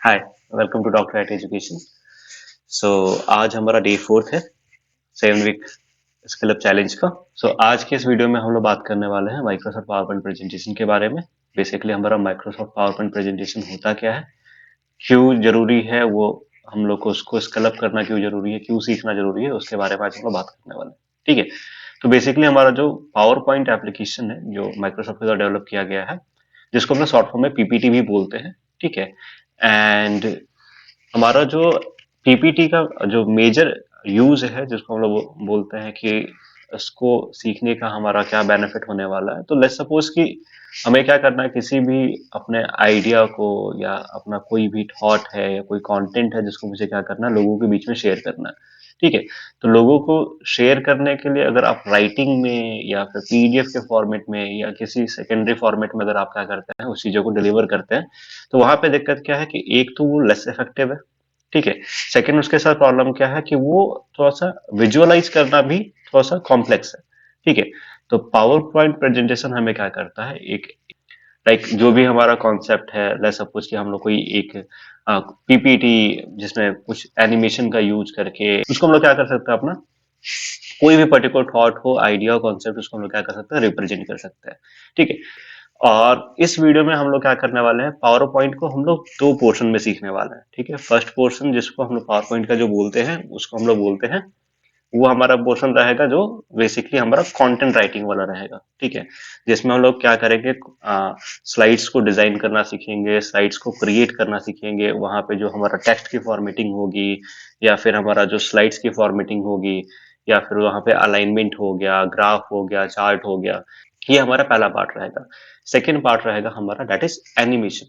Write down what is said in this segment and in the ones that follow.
Hi, welcome to doctor at education. So आज हमारा day 4 है 7 वीक स्किल अप चैलेंज का। आज के इस वीडियो में हम लोग बात करने वाले हैं माइक्रोसॉफ्ट पावर पॉइंट प्रेजेंटेशन के बारे में। बेसिकली हमारा माइक्रोसॉफ्ट पावर पॉइंट प्रेजेंटेशन होता क्या है, क्यों जरूरी है, वो हम लोग को उसको स्किल अप करना क्यों जरूरी है, क्यों सीखना जरूरी है, उसके बारे में आज हम लोग बात करने वाले हैं। ठीक है, तो बेसिकली हमारा जो पावर पॉइंट एप्लीकेशन है जो माइक्रोसॉफ्ट के द्वारा डेवलप किया गया है, जिसको हम लोग शॉर्ट फॉर्म में पीपीटी भी बोलते हैं। ठीक है, एंड हमारा जो पीपीटी का जो मेजर यूज है, जिसको हम लोग बोलते हैं कि इसको सीखने का हमारा क्या बेनिफिट होने वाला है। तो लेट्स सपोज कि हमें क्या करना है, किसी भी अपने आइडिया को या अपना कोई भी थॉट है या कोई कंटेंट है जिसको मुझे क्या करना है, लोगों के बीच में शेयर करना है। ठीक है, तो लोगों को शेयर करने के लिए अगर आप राइटिंग में या फिर पीडीएफ के फॉर्मेट में या किसी सेकेंडरी फॉर्मेट में अगर आप क्या करते हैं, उस चीजों को डिलीवर करते हैं, तो वहां पे दिक्कत क्या है कि एक तो वो लेस इफेक्टिव है। ठीक है, सेकंड उसके साथ प्रॉब्लम क्या है कि वो थोड़ा सा विजुअलाइज करना भी थोड़ा सा कॉम्प्लेक्स है। ठीक है, तो पावर पॉइंट प्रेजेंटेशन हमें क्या करता है, एक लाइक जो भी हमारा कॉन्सेप्ट है, लेट्स सपोज कि हम लोग कोई एक पीपीटी जिसमें कुछ एनिमेशन का यूज करके उसको हम लोग क्या कर सकते हैं, अपना कोई भी पर्टिकुलर थॉट हो, आइडिया हो, कॉन्सेप्ट, उसको हम लोग क्या कर सकते हैं, रिप्रेजेंट कर सकते हैं। ठीक है, और इस वीडियो में हम लोग क्या करने वाले हैं, पावर पॉइंट को हम लोग दो पोर्शन में सीखने वाले हैं। ठीक है, फर्स्ट पोर्शन जिसको हम लोग पावर पॉइंट का जो बोलते हैं, उसको हम लोग बोलते हैं, वो हमारा पोर्शन रहेगा जो बेसिकली हमारा कंटेंट राइटिंग वाला रहेगा। ठीक है, जिसमें हम लोग क्या करेंगे, स्लाइड्स को डिजाइन करना सीखेंगे, स्लाइड्स को क्रिएट करना सीखेंगे, वहां पे जो हमारा टेक्स्ट की फॉर्मेटिंग होगी या फिर हमारा जो स्लाइड्स की फॉर्मेटिंग होगी या फिर वहां पे अलाइनमेंट हो गया, ग्राफ हो गया, चार्ट हो गया, ये हमारा पहला पार्ट रहेगा। सेकेंड पार्ट रहेगा हमारा, दैट इज एनिमेशन।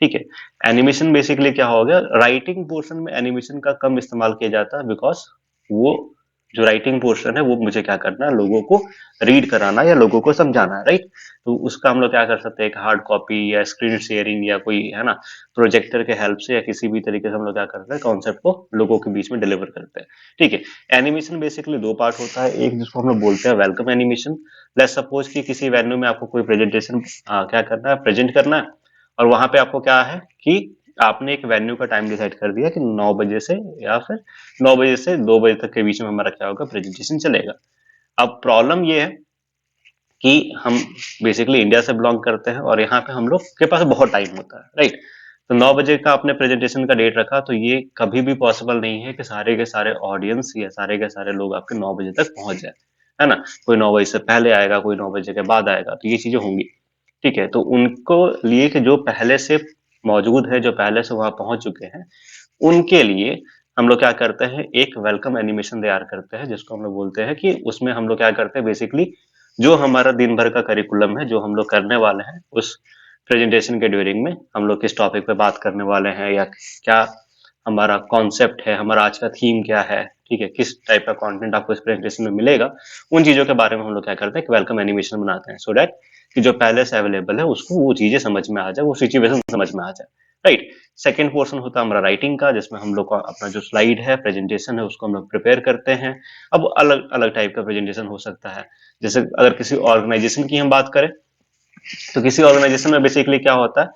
ठीक है, एनिमेशन बेसिकली क्या हो गया, राइटिंग पोर्शन में एनिमेशन का कम इस्तेमाल किया जाता है, बिकॉज वो जो राइटिंग पोर्शन है वो मुझे क्या करना है, लोगों को रीड कराना या लोगों को समझाना है, राइट। तो उसका हम लोग क्या कर सकते हैं, एक हार्ड कॉपी या स्क्रीन शेयरिंग या कोई है ना, प्रोजेक्टर के हेल्प से या किसी भी तरीके से हम लोग क्या करते हैं, कॉन्सेप्ट को लोगों के बीच में डिलीवर करते हैं। ठीक है, एनिमेशन बेसिकली दो पार्ट होता है, एक जिसको हम लोग बोलते हैं वेलकम एनिमेशन। लेट्स सपोज कि किसी वेन्यू में आपको कोई प्रेजेंटेशन क्या करना है, प्रेजेंट करना है, और वहां पे आपको क्या है कि आपने एक वेन्यू का टाइम डिसाइड कर दिया कि 9 बजे से या फिर 9 बजे से 2 बजे तक के बीच में हमारा क्या होगा, प्रेजेंटेशन चलेगा। अब प्रॉब्लम ये है कि हम बेसिकली इंडिया से बिलोंग करते हैं और यहाँ पे हम लोग के पास बहुत टाइम होता है, राइट। तो 9 बजे का आपने प्रेजेंटेशन का डेट रखा, तो ये कभी भी पॉसिबल नहीं है कि सारे के सारे ऑडियंस या सारे के सारे लोग आपके 9 बजे तक पहुंच जाए, है ना। कोई 9 बजे से पहले आएगा, कोई 9 बजे के बाद आएगा, तो ये चीजें होंगी। ठीक है, तो उनको लिए कि जो पहले से मौजूद है, जो पहले से वहां पहुंच चुके हैं, उनके लिए हम लोग क्या करते हैं, एक वेलकम एनिमेशन तैयार करते हैं, जिसको हम लोग बोलते हैं कि उसमें हम लोग क्या करते हैं, बेसिकली जो हमारा दिन भर का करिकुलम है, जो हम लोग करने वाले हैं उस प्रेजेंटेशन के ड्यूरिंग में, हम लोग किस टॉपिक पे बात करने वाले हैं या क्या हमारा कॉन्सेप्ट है, हमारा आज का थीम क्या है, ठीक है, किस टाइप का कंटेंट आपको इस प्रेजेंटेशन में मिलेगा, उन चीजों के बारे में हम लोग क्या करते हैं, वेलकम एनिमेशन बनाते हैं, सो दैट कि जो पहले से अवेलेबल है उसको वो चीजें समझ में आ जाए, वो सिचुएशन समझ में आ जाए, राइट। सेकेंड पोर्शन होता है हमारा राइटिंग का, जिसमें हम लोग का अपना जो स्लाइड है, प्रेजेंटेशन है, उसको हम लोग प्रिपेयर करते हैं। अब अलग अलग टाइप का प्रेजेंटेशन हो सकता है, जैसे अगर किसी ऑर्गेनाइजेशन की हम बात करें, तो किसी ऑर्गेनाइजेशन में बेसिकली क्या होता है,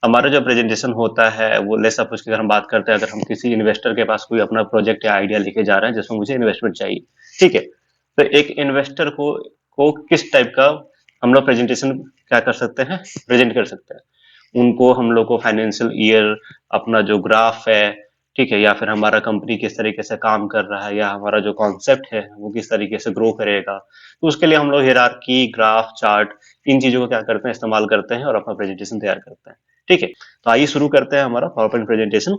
हमारा जो प्रेजेंटेशन होता है वो लेट्स सपोज कि अगर हम बात करते हैं, अगर हम किसी इन्वेस्टर के पास कोई अपना प्रोजेक्ट या आइडिया लेके जा रहे हैं जिसमें मुझे इन्वेस्टमेंट चाहिए। ठीक है, तो एक इन्वेस्टर को किस टाइप का हम लोग प्रेजेंटेशन क्या कर सकते हैं, प्रेजेंट कर सकते हैं, उनको हम लोग को फाइनेंशियल ईयर, अपना जो ग्राफ है, ठीक है, या फिर हमारा कंपनी किस तरीके से काम कर रहा है, या हमारा जो कॉन्सेप्ट है वो किस तरीके से ग्रो करेगा, तो उसके लिए हम लोग हिरार्की, ग्राफ, चार्ट, इन चीजों को क्या करते हैं, इस्तेमाल करते हैं और अपना प्रेजेंटेशन तैयार करते हैं। ठीक है, तो आइए शुरू करते हैं हमारा पावर पॉइंट प्रेजेंटेशन।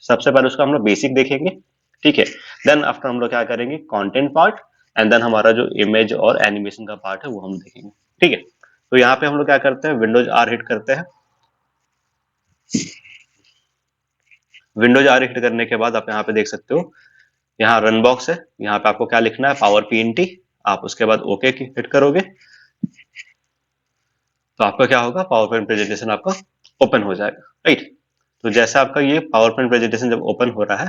सबसे पहले उसका हम लोग बेसिक देखेंगे। ठीक है, देन आफ्टर हम लोग क्या करेंगे, कंटेंट पार्ट, एंड देन हमारा जो इमेज और एनिमेशन का पार्ट है वो हम देखेंगे। ठीक है, तो यहाँ पे हम लोग क्या करते हैं, विंडोज आर हिट करते हैं। विंडोज आर हिट करने के बाद आप यहाँ पे देख सकते हो, यहाँ रन बॉक्स है, यहाँ पे आपको क्या लिखना है, पावर पीएनटी। आप उसके बाद ओके हिट करोगे तो आपका क्या होगा, पावर पॉइंट प्रेजेंटेशन आपका ओपन हो जाएगा, राइट। तो जैसे आपका ये पावर पॉइंट प्रेजेंटेशन जब ओपन हो रहा है,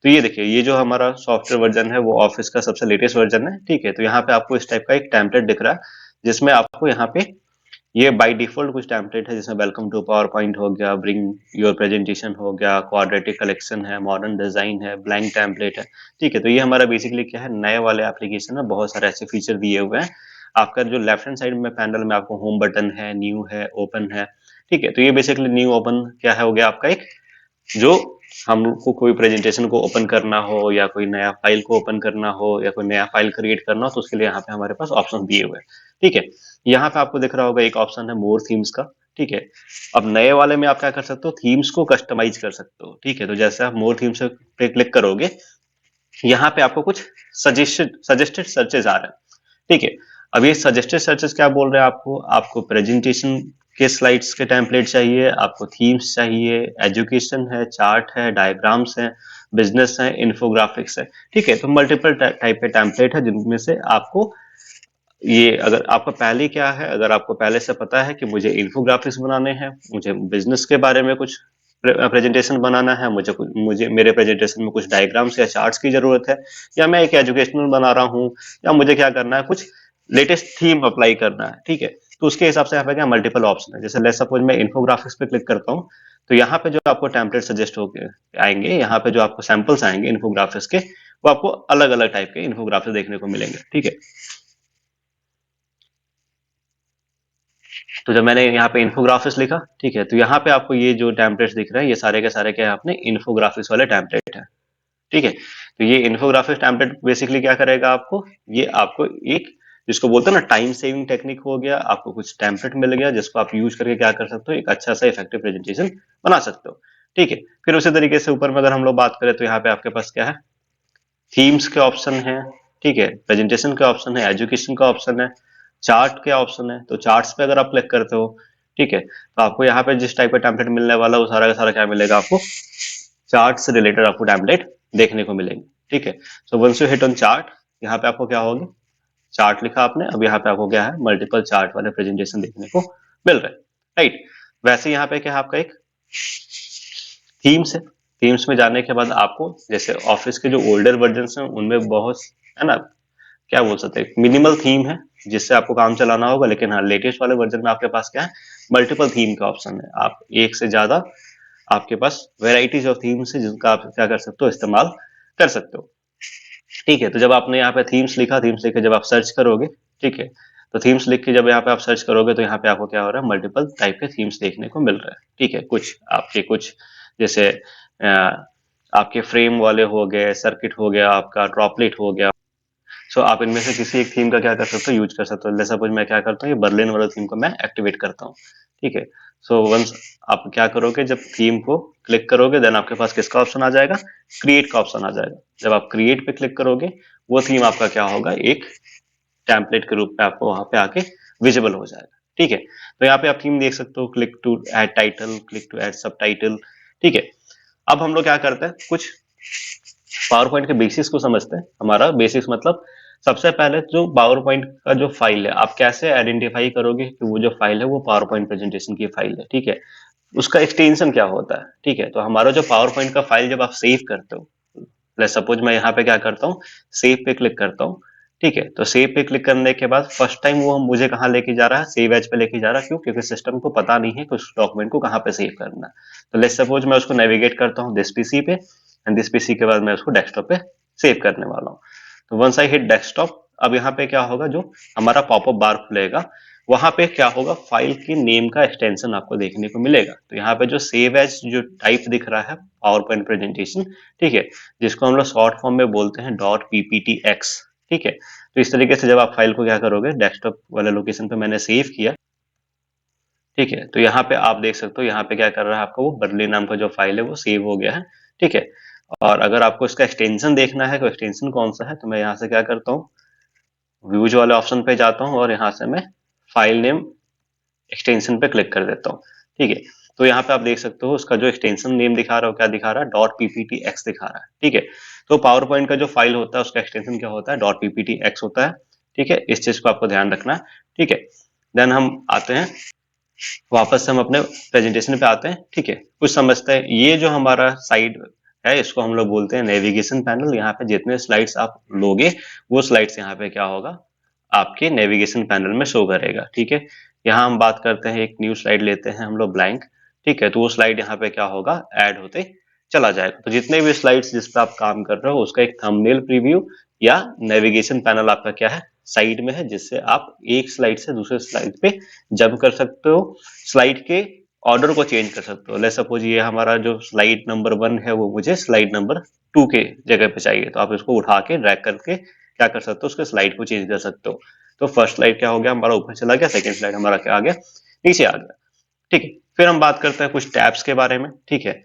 तो ये देखिए, ये जो हमारा सॉफ्टवेयर वर्जन है वो ऑफिस का सबसे लेटेस्ट वर्जन है। ठीक है, तो यहाँ पे आपको इस टाइप का एक टेम्पलेट दिख रहा है, जिसमें आपको यहाँ पे ये बाय डिफॉल्ट कुछ टेम्पलेट है, जिसमें वेलकम टू पावर पॉइंट हो गया, ब्रिंग योर प्रेजेंटेशन हो गया, क्वाड्रेटिक कलेक्शन है, मॉडर्न डिजाइन है, ब्लैंक टेम्पलेट है। ठीक है, तो ये हमारा बेसिकली क्या है, नए वाले एप्लीकेशन में बहुत सारे ऐसे फीचर दिए हुए हैं। आपका जो लेफ्ट हैंड साइड में पैनल में आपको होम बटन है, न्यू है, ओपन है। ठीक है, तो ये बेसिकली न्यू ओपन क्या है, हो गया आपका एक, जो हमको कोई प्रेजेंटेशन को ओपन करना हो या कोई नया फाइल को ओपन करना हो या कोई नया फाइल क्रिएट करना हो, तो उसके लिए यहाँ पे हमारे पास ऑप्शन दिए हुए हैं। ठीक है, यहाँ पे आपको दिख रहा होगा एक ऑप्शन है मोर थीम्स का। ठीक है, अब नए वाले में आप क्या कर सकते हो, थीम्स को कस्टमाइज कर सकते हो। ठीक है, तो जैसे आप मोर थीम्स पे क्लिक करोगे, यहाँ पे आपको कुछ सजेस्टेड सजेस्टेड सर्चेज आ रहे हैं। ठीक है, अब ये सजेस्टेड सर्चेस क्या बोल रहे हैं आपको प्रेजेंटेशन के स्लाइड्स के टेम्पलेट चाहिए, आपको थीम्स चाहिए, एजुकेशन है, चार्ट है, डायग्राम्स है, बिजनेस है, इन्फोग्राफिक्स है। ठीक है, तो मल्टीपल टाइप के टेम्पलेट है, जिनमें से आपको ये, अगर आपका पहले क्या है, अगर आपको पहले से पता है कि मुझे इन्फोग्राफिक्स बनाने हैं, मुझे बिजनेस के बारे में कुछ प्रेजेंटेशन बनाना है, मुझे मेरे प्रेजेंटेशन में कुछ डायग्राम्स या चार्ट्स की जरूरत है, या मैं एक एजुकेशनल बना रहा हूँ, या मुझे क्या करना है, कुछ लेटेस्ट थीम अप्लाई करना है। ठीक है, तो उसके हिसाब से यहाँ पे क्या मल्टीपल ऑप्शन है। जैसे लेट्स सपोज मैं इन्फोग्राफिक्स पे क्लिक करता हूँ, तो यहाँ पे जो आपको टेम्पलेट सजेस्ट होके आएंगे, यहाँ पे जो आपको सैंपल्स आएंगे इन्फोग्राफिक्स के, वो आपको अलग अलग टाइप के इन्फोग्राफिक्स देखने को मिलेंगे। ठीक है, तो जब मैंने यहाँ पे इन्फोग्राफिक्स लिखा, ठीक है, तो यहाँ पे आपको ये जो टेम्पलेट्स दिख रहे हैं, ये सारे के सारे क्या है, आपने इन्फोग्राफिक्स वाले टेम्पलेट है। ठीक है, तो ये इन्फोग्राफिक्स टेम्पलेट बेसिकली क्या करेगा आपको, ये आपको एक, जिसको बोलते हैं ना टाइम सेविंग टेक्निक हो गया, आपको कुछ टेम्पलेट मिल गया जिसको आप यूज करके क्या कर सकते हो, एक अच्छा सा इफेक्टिव प्रेजेंटेशन बना सकते हो। ठीक है, फिर उसी तरीके से ऊपर में अगर हम लोग बात करें, तो यहाँ पे आपके पास क्या है, थीम्स के ऑप्शन है। ठीक है, प्रेजेंटेशन के ऑप्शन है, एजुकेशन का ऑप्शन है, चार्ट के ऑप्शन है। तो चार्ट्स पे अगर आप क्लिक करते हो, ठीक है, तो आपको यहाँ पे जिस टाइप का टेम्पलेट मिलने वाला है, वो सारा का सारा क्या मिलेगा आपको, चार्ट से रिलेटेड आपको टेम्पलेट देखने को मिलेंगे। ठीक है, so once you hit on chart, यहाँ पे आपको क्या होगा, चार्ट लिखा आपने, अब यहाँ पे आपको क्या है, मल्टीपल चार्ट वाले प्रेजेंटेशन देखने को मिल रहे हैं। राइट, वैसे यहाँ पे क्या है, आपका एक थीम्स है। थीम्स में जाने के बाद आपको, जैसे ऑफिस के जो ओल्डर वर्जन हैं उनमें बहुत, है ना, क्या बोल सकते हैं, मिनिमल थीम है जिससे आपको काम चलाना होगा। लेकिन हाँ, लेटेस्ट वाले वर्जन में आपके पास क्या है, मल्टीपल थीम का ऑप्शन है। आप एक से ज्यादा, आपके पास वेराइटीज ऑफ थीम्स है, जिनका आप क्या कर सकते हो, इस्तेमाल कर सकते हो। ठीक है, तो जब आपने यहाँ पे थीम्स लिखा, थीम्स लिख के जब आप सर्च करोगे, ठीक है, तो थीम्स लिख के जब यहाँ पे आप सर्च करोगे, तो यहाँ पे आपको क्या हो रहा है, मल्टीपल टाइप के थीम्स देखने को मिल रहा है। ठीक है, कुछ जैसे आपके फ्रेम वाले हो गए, सर्किट हो गया, आपका ड्रॉपलेट हो गया। सो आप इनमें से किसी एक थीम का क्या कर सकते हो, यूज कर सकते हो। जैसे सपोज मैं क्या करता हूँ, ये बर्लिन वाला थीम को मैं एक्टिवेट करता हूँ। ठीक है, सो वंस आप क्या करोगे, जब थीम को क्लिक करोगे, देन आपके पास किसका ऑप्शन आ जाएगा, क्रिएट का ऑप्शन आ जाएगा। जब आप क्रिएट पे क्लिक करोगे, वो थीम आपका क्या होगा, एक टेम्पलेट के रूप में आपको वहां पे आके विजिबल हो जाएगा। ठीक है, तो यहाँ पे आप थीम देख सकते हो, click to add title, click to add subtitle. ठीक है, अब हम लोग क्या करते हैं, कुछ पावर पॉइंट के बेसिक्स को समझते हैं। हमारा बेसिक्स मतलब, सबसे पहले जो पावर पॉइंट का जो फाइल है, आप कैसे आइडेंटिफाई करोगे कि वो जो फाइल है वो पावर पॉइंट प्रेजेंटेशन की फाइल है। ठीक है, उसका एक्सटेंशन क्या होता है। ठीक है, तो हमारा जो पावर पॉइंट का फाइल जब आप सेव करते हो, सपोज मैं यहाँ पे क्या करता हूँ, सेव पे क्लिक करता हूँ। ठीक है, तो सेव पे क्लिक करने के बाद फर्स्ट टाइम वो मुझे कहाँ लेके जा रहा है, सेव एज पे लेके जा रहा है। क्यों, क्योंकि सिस्टम को पता नहीं है कि उस डॉक्यूमेंट को कहाँ पे सेव करना है। तो लेट्स सपोज मैं उसको नेविगेट करता हूँ दिस पीसी पे, एंड दिस पीसी के बाद मैं उसको डेस्कटॉप पे सेव करने वाला हूँ। तो वंस आई हिट डेस्कटॉप, अब यहाँ पे क्या होगा, जो हमारा पॉपअप बार खुलेगा, वहां पे क्या होगा, फाइल के नेम का एक्सटेंशन आपको देखने को मिलेगा। तो यहाँ पे जो सेव एज जो टाइप दिख रहा है, पावर पॉइंट प्रेजेंटेशन, ठीक है, जिसको हम लोग शॉर्ट फॉर्म में बोलते हैं डॉट पीपीटी एक्स। ठीक है, तो इस तरीके से जब आप फाइल को क्या करोगे, डेस्कटॉप वाले लोकेशन पे मैंने सेव किया। ठीक है, तो यहाँ पे आप देख सकते हो, यहाँ पे क्या कर रहा है, आपको वो बर्लिन नाम का जो फाइल है वो सेव हो गया है। ठीक है, और अगर आपको इसका एक्सटेंशन देखना है, तो एक्सटेंशन कौन सा है, तो मैं यहाँ से क्या करता हूँ, व्यूज वाले ऑप्शन पे जाता हूँ, और यहाँ से मैं फाइल नेम एक्सटेंशन पे क्लिक कर देता हूँ। ठीक है, तो यहाँ पे आप देख सकते हो उसका जो एक्सटेंशन नेम दिखा रहा है, क्या दिखा रहा है, डॉट पीपीटी एक्स दिखा रहा है। ठीक है, तो पावर पॉइंट का जो फाइल होता है उसका एक्सटेंशन क्या होता है, डॉट पीपीटी एक्स होता है। ठीक है, इस चीज को आपको ध्यान रखना है। ठीक है, देन हम आते हैं, वापस से हम अपने प्रेजेंटेशन पे आते हैं। ठीक है, कुछ समझते हैं, ये जो हमारा साइड है, इसको हम लोग बोलते हैं नेविगेशन पैनल। यहाँ पे जितने स्लाइड्स आप लोगे, वो स्लाइड्स यहाँ पे क्या होगा, आपके नेविगेशन पैनल में शो करेगा। ठीक है, यहाँ हम बात करते हैं, एक न्यू स्लाइड लेते हैं हम लोग ब्लैंक, ठीक है। तो वो स्लाइड यहाँ पे क्या होगा, ऐड होते चला जाएगा। तो जितने भी स्लाइड्स जिस पे आप काम कर रहे हो उसका एक थंबनेल प्रीव्यू या नेविगेशन पैनल आपका क्या है, साइड में है, जिससे आप एक स्लाइड से दूसरे स्लाइड पे जंप कर सकते हो, स्लाइड के ऑर्डर को चेंज कर सकते हो। लेट्स सपोज ये हमारा जो स्लाइड नंबर 1 है वो मुझे स्लाइड नंबर 2 के जगह पे चाहिए, तो आप इसको उठा के ड्रैग करके क्या कर सकते हो, उसके स्लाइड को चेंज कर सकते हो। तो फर्स्ट स्लाइड क्या हो गया हमारा, ऊपर चला गया, सेकंड स्लाइड हमारा क्या आ गया, नीचे आ गया, ठीक है। फिर हम बात करते हैं कुछ टैब्स के बारे में, ठीक है।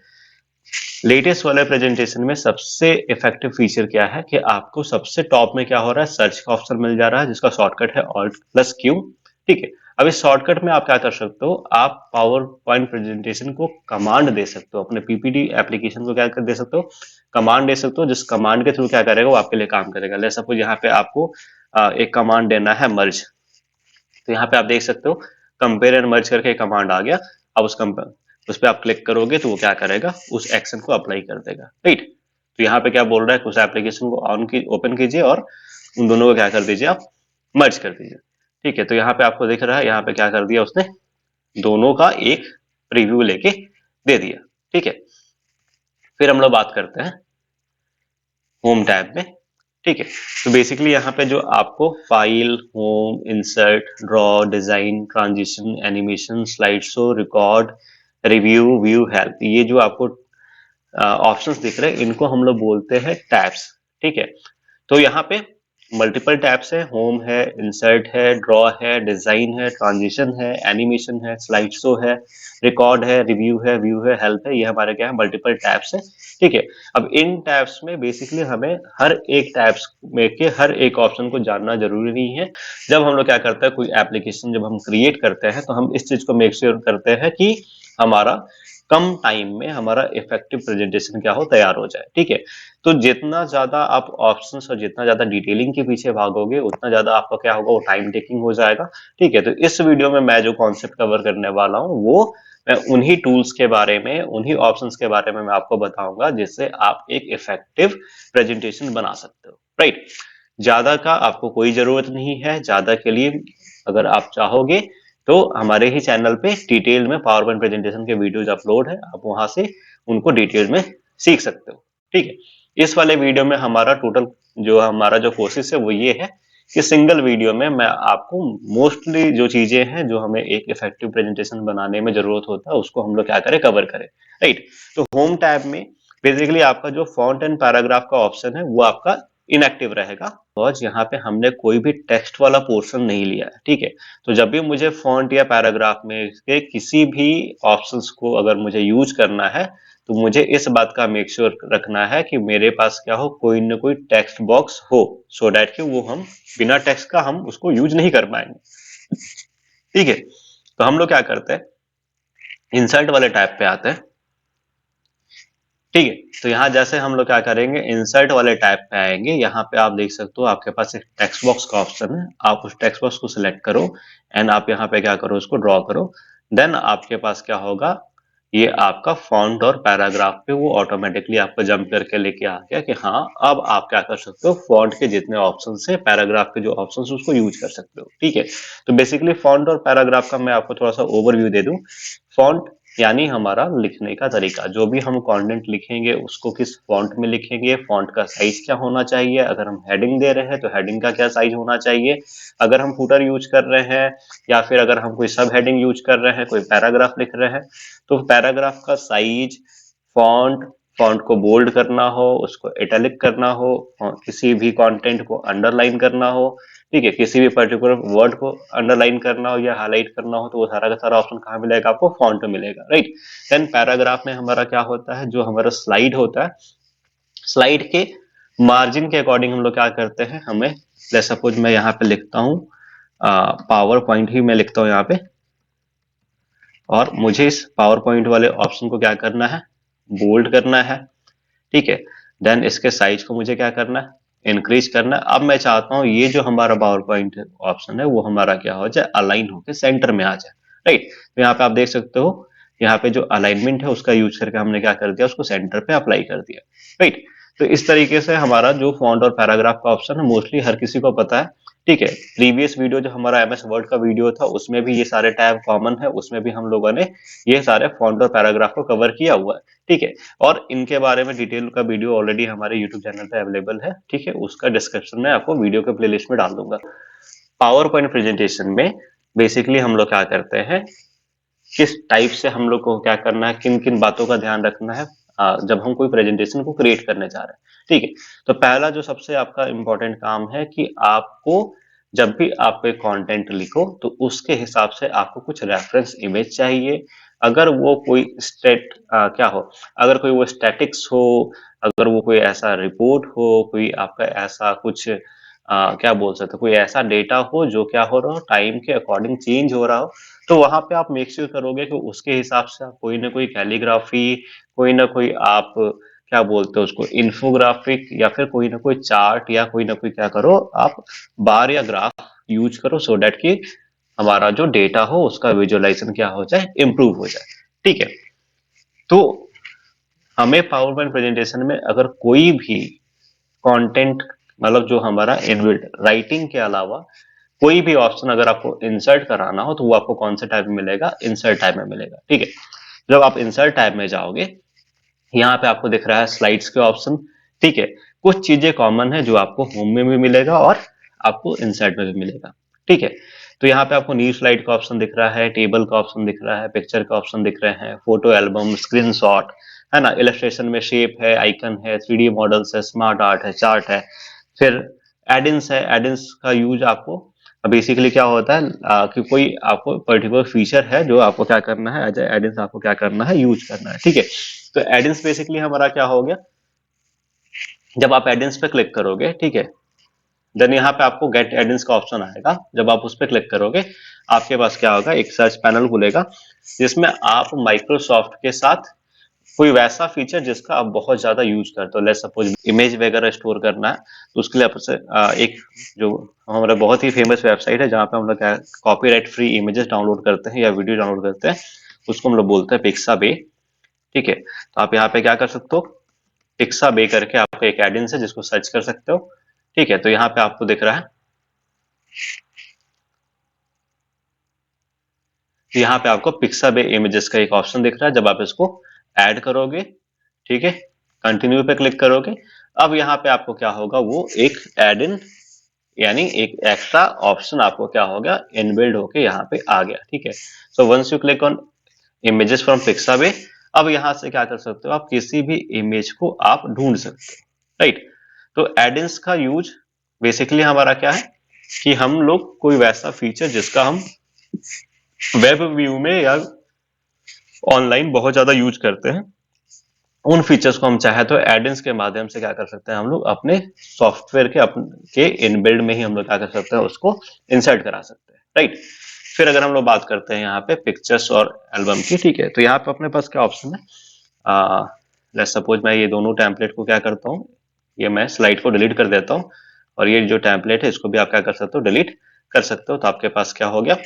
लेटेस्ट वाले प्रेजेंटेशन में सबसे इफेक्टिव फीचर क्या है कि आपको सबसे टॉप में क्या हो रहा है, सर्च का ऑप्शन मिल जा रहा है, जिसका शॉर्टकट है Alt+Q, ठीक है। अब इस शॉर्टकट में आप क्या कर सकते हो, आप पावर पॉइंट प्रेजेंटेशन को कमांड दे सकते हो, अपने पीपीटी एप्लीकेशन को क्या कर दे सकते हो, कमांड दे सकते हो, जिस कमांड के थ्रू क्या करेगा वो आपके लिए काम करेगा। लेट्स सपोज यहाँ पे आपको एक कमांड देना है मर्ज, तो यहाँ पे आप देख सकते हो कंपेयर एंड मर्ज करके कमांड आ गया। अब उस पर आप क्लिक करोगे तो वो क्या करेगा, उस एक्शन को अप्लाई कर देगा, राइट। तो यहाँ पे क्या बोल रहा है, उस एप्लीकेशन को ओपन कीजिए और उन दोनों को क्या कर दीजिए, आप मर्ज कर दीजिए, ठीक है। तो यहाँ पे आपको दिख रहा है, यहाँ पे क्या कर दिया उसने, दोनों का एक प्रीव्यू लेके दे दिया, ठीक है। फिर हम लोग बात करते हैं होम टैब में, ठीक है। तो बेसिकली यहाँ पे जो आपको file, home, insert, draw, design, transition, animation, slide show, record, review, view, help, ये जो आपको ऑप्शंस दिख रहे हैं इनको हम लोग बोलते हैं टैब्स, ठीक है। तो यहाँ पे मल्टीपल टैब्स है, होम है, इंसर्ट है, ड्रॉ है, डिजाइन है, ट्रांजिशन है, एनिमेशन है, स्लाइड शो है, रिकॉर्ड है, रिव्यू है, व्यू है, हेल्प है, ये हमारे क्या है, मल्टीपल टैब्स है, ठीक है। अब इन टैब्स में बेसिकली हमें हर एक टैब्स में के हर एक ऑप्शन को जानना जरूरी नहीं है। जब हम लोग क्या करते हैं, कोई एप्लीकेशन जब हम क्रिएट करते हैं तो हम इस चीज को मेक श्योर करते हैं कि हमारा कम टाइम में हमारा इफेक्टिव प्रेजेंटेशन क्या हो, तैयार हो जाए, ठीक है। तो जितना ज्यादा आप ऑप्शंस और जितना ज्यादा डिटेलिंग के पीछे भागोगे उतना ज्यादा आपका क्या होगा, वो टाइम टेकिंग हो जाएगा, ठीक है। तो इस वीडियो में मैं जो कॉन्सेप्ट कवर करने वाला हूँ वो मैं उन्हीं टूल्स के बारे में, उन्हीं ऑप्शंस के बारे में मैं आपको बताऊंगा, जिससे आप एक इफेक्टिव प्रेजेंटेशन बना सकते हो, राइट। ज्यादा का आपको कोई जरूरत नहीं है, ज्यादा के लिए अगर आप चाहोगे तो हमारे ही चैनल पे डिटेल में पावर पॉइंट प्रेजेंटेशन के वीडियोज अपलोड है, आप वहां से उनको डिटेल में सीख सकते हो, ठीक है। इस वाले वीडियो में हमारा टोटल जो हमारा जो कोशिश है वो ये है कि सिंगल वीडियो में मैं आपको मोस्टली जो चीजें हैं जो हमें एक इफेक्टिव प्रेजेंटेशन बनाने में जरूरत होता है उसको हम लोग क्या करें, कवर करें, राइट। तो होम टैब में बेसिकली आपका जो फॉन्ट एंड पैराग्राफ का ऑप्शन है वो आपका इनएक्टिव रहेगा, और यहाँ पे हमने कोई भी टेक्स्ट वाला पोर्शन नहीं लिया है, ठीक है। तो जब भी मुझे फॉन्ट या पैराग्राफ में के किसी भी ऑप्शंस को अगर मुझे यूज करना है तो मुझे इस बात का मेक श्योर रखना है कि मेरे पास क्या हो, कोई ना कोई टेक्स्ट बॉक्स हो, सो डैट कि वो हम बिना टेक्स्ट का हम उसको यूज नहीं कर पाएंगे, ठीक है। तो हम लोग क्या करते हैं, इंसर्ट वाले टैब पे आते हैं, ठीक है। तो यहाँ जैसे हम लोग क्या करेंगे, इंसर्ट वाले टैब पे आएंगे, यहाँ पे आप देख सकते हो आपके पास एक टेक्स्ट बॉक्स का ऑप्शन है, आप उस टेक्स्ट बॉक्स को सिलेक्ट करो एंड आप यहाँ पे क्या करो, उसको ड्रॉ करो। देन आपके पास क्या होगा, ये आपका फॉन्ट और पैराग्राफ पे वो ऑटोमेटिकली आपको जंप करके लेके आ गया कि हाँ अब आप क्या कर सकते हो, फॉन्ट के जितने ऑप्शन है, पैराग्राफ के जो ऑप्शन है उसको यूज कर सकते हो, ठीक है। तो बेसिकली फॉन्ट और पैराग्राफ का मैं आपको थोड़ा सा ओवरव्यू दे दूं। फॉन्ट यानी हमारा लिखने का तरीका, जो भी हम कंटेंट लिखेंगे उसको किस फॉन्ट में लिखेंगे, फॉन्ट का साइज क्या होना चाहिए, अगर हम हेडिंग दे रहे हैं तो हेडिंग का क्या साइज होना चाहिए, अगर हम फुटर यूज कर रहे हैं या फिर अगर हम कोई सब हेडिंग यूज कर रहे हैं, कोई पैराग्राफ लिख रहे हैं, तो पैराग्राफ का साइज, फॉन्ट, फॉन्ट को बोल्ड करना हो, उसको इटैलिक करना हो, किसी भी कंटेंट को अंडरलाइन करना हो, ठीक है, किसी भी पर्टिकुलर वर्ड को अंडरलाइन करना हो या हाईलाइट करना हो, तो वो सारा का सारा ऑप्शन कहाँ मिलेगा, आपको फॉन्ट में मिलेगा, राइट। देन पैराग्राफ में हमारा क्या होता है, जो हमारा स्लाइड होता है, स्लाइड के मार्जिन के अकॉर्डिंग हम लोग क्या करते हैं, हमें लेट्स सपोज मैं यहाँ पे लिखता हूँ पावर पॉइंट ही मैं लिखता हूँ यहाँ पे, और मुझे इस पावर पॉइंट वाले ऑप्शन को क्या करना है, बोल्ड करना है, ठीक है। देन इसके साइज को मुझे क्या करना है, इंक्रीज करना है। अब मैं चाहता हूं ये जो हमारा पावर पॉइंट ऑप्शन है वो हमारा क्या हो जाए, अलाइन होकर सेंटर में आ जाए, राइट। तो यहाँ पे आप देख सकते हो, यहाँ पे जो अलाइनमेंट है उसका यूज करके हमने क्या कर दिया, उसको सेंटर पे अप्लाई कर दिया, राइट। तो इस तरीके से हमारा जो फॉन्ट और पैराग्राफ का ऑप्शन है मोस्टली हर किसी को पता है, ठीक है। प्रीवियस वीडियो जो हमारा एमएस वर्ड का वीडियो था उसमें भी ये सारे टैब कॉमन है, उसमें भी हम लोगों ने ये सारे फॉन्ट और पैराग्राफ को कवर किया हुआ है। ठीक है, और इनके बारे में डिटेल का वीडियो ऑलरेडी हमारे यूट्यूब चैनल पे अवेलेबल है। ठीक है, उसका डिस्क्रिप्शन में आपको वीडियो के प्लेलिस्ट में डाल दूंगा। पावर पॉइंट प्रेजेंटेशन में बेसिकली हम लोग क्या करते हैं, किस टाइप से हम लोग को क्या करना है, किन किन बातों का ध्यान रखना है जब हम कोई प्रेजेंटेशन को क्रिएट करने जा रहे हैं। ठीक है, तो पहला जो सबसे आपका इंपॉर्टेंट काम है कि आपको जब भी आप कोई कंटेंट लिखो तो उसके हिसाब से आपको कुछ रेफरेंस इमेज चाहिए। अगर वो कोई क्या हो, अगर कोई वो स्टैटिक्स हो, अगर वो कोई ऐसा रिपोर्ट हो, कोई आपका ऐसा कुछ क्या बोल सकते हो, कोई ऐसा डेटा हो जो क्या हो रहा हो टाइम के अकॉर्डिंग चेंज हो रहा हो, तो वहां पे आप मेक श्योर करोगे कि उसके हिसाब से आप कोई ना कोई कैलीग्राफी, कोई ना कोई आप क्या बोलते हो उसको इन्फोग्राफिक, या फिर कोई ना कोई चार्ट, या कोई ना कोई क्या करो आप बार या ग्राफ यूज करो, सो डेट कि हमारा जो डेटा हो उसका विजुअलाइजेशन क्या हो जाए, इंप्रूव हो जाए। ठीक है, तो हमें पावर पॉइंट प्रेजेंटेशन में अगर कोई भी कंटेंट, मतलब जो हमारा इनबिल्ट राइटिंग के अलावा कोई भी ऑप्शन अगर आपको इंसर्ट कराना हो तो वो आपको कौन से टाइप में मिलेगा, इंसर्ट टाइप में मिलेगा। ठीक है, जब आप इंसर्ट टाइप में जाओगे, यहाँ पे आपको दिख रहा है स्लाइड्स के ऑप्शन। ठीक है, कुछ चीजें कॉमन है जो आपको होम में भी मिलेगा और आपको इंसर्ट में भी मिलेगा। ठीक है, तो यहाँ पे आपको न्यू स्लाइड का ऑप्शन दिख रहा है, टेबल का ऑप्शन दिख रहा है, पिक्चर का ऑप्शन दिख रहे हैं, फोटो एल्बम, स्क्रीनशॉट, है ना, इलस्ट्रेशन में शेप है, आइकन है, 3D मॉडल्स है, स्मार्ट आर्ट है, चार्ट है, फिर एडिंस है। एडिंस का यूज आपको बेसिकली क्या होता है कि कोई आपको पर्टिकुलर फीचर है जो आपको क्या करना है, एज एडिंस आपको क्या करना है, यूज करना है। ठीक है, तो एडिंस बेसिकली हमारा क्या हो गया, जब आप एडिंस पे क्लिक करोगे, ठीक है, देन यहाँ पे आपको गेट एडिंस का ऑप्शन आएगा। जब आप उस पर क्लिक करोगे आपके पास क्या होगा, एक सर्च पैनल खुलेगा जिसमें आप माइक्रोसॉफ्ट के साथ कोई वैसा फीचर जिसका आप बहुत ज्यादा यूज करते हो, लेट्स सपोज इमेज वगैरह स्टोर करना है, तो उसके लिए आपसे एक जो हमारा बहुत ही फेमस वेबसाइट है जहाँ पे हम लोग क्या कॉपीराइट फ्री इमेजेस डाउनलोड करते हैं या वीडियो डाउनलोड करते हैं, उसको हम लोग बोलते हैं पिक्साबे। ठीक है, तो आप यहाँ पे क्या कर सकते हो, पिक्साबे करके आपका एक एडिन है जिसको सर्च कर सकते हो। ठीक है, तो यहाँ पे आपको दिख रहा है, तो यहाँ पे आपको पिक्साबे इमेजेस का एक ऑप्शन दिख रहा है। जब आप इसको ऐड करोगे, ठीक है, कंटिन्यू पे क्लिक करोगे, अब यहाँ पे आपको क्या होगा, वो एक एड इन यानी एक एक्स्ट्रा ऑप्शन आपको क्या होगा, इनबिल्ड होके यहाँ पे आ गया। ठीक है, so once you click on images from Pixabay, अब यहाँ से क्या कर सकते हो, आप किसी भी इमेज को आप ढूंढ सकते हो। राइट, तो एडिन्स का यूज बेसिकली हमारा क्या है कि हम लोग कोई वैसा फीचर जिसका हम वेब व्यू में या ऑनलाइन बहुत ज्यादा यूज करते हैं, उन फीचर्स को हम चाहे तो एडिन्स के माध्यम से क्या कर सकते हैं, हम लोग अपने सॉफ्टवेयर के के इनबिल्ड में ही हम लोग क्या कर सकते हैं, उसको इंसर्ट करा सकते हैं। राइट, फिर अगर हम लोग बात करते हैं यहाँ पे पिक्चर्स और एल्बम की, ठीक है, तो यहाँ पे अपने पास क्या ऑप्शन है, लेट्स सपोज मैं ये दोनों टेम्पलेट को क्या करता हूँ, ये मैं स्लाइड को डिलीट कर देता हूँ, और ये जो टेम्पलेट है इसको भी आप क्या कर सकते हो, डिलीट कर सकते हो। तो आपके पास क्या हो गया,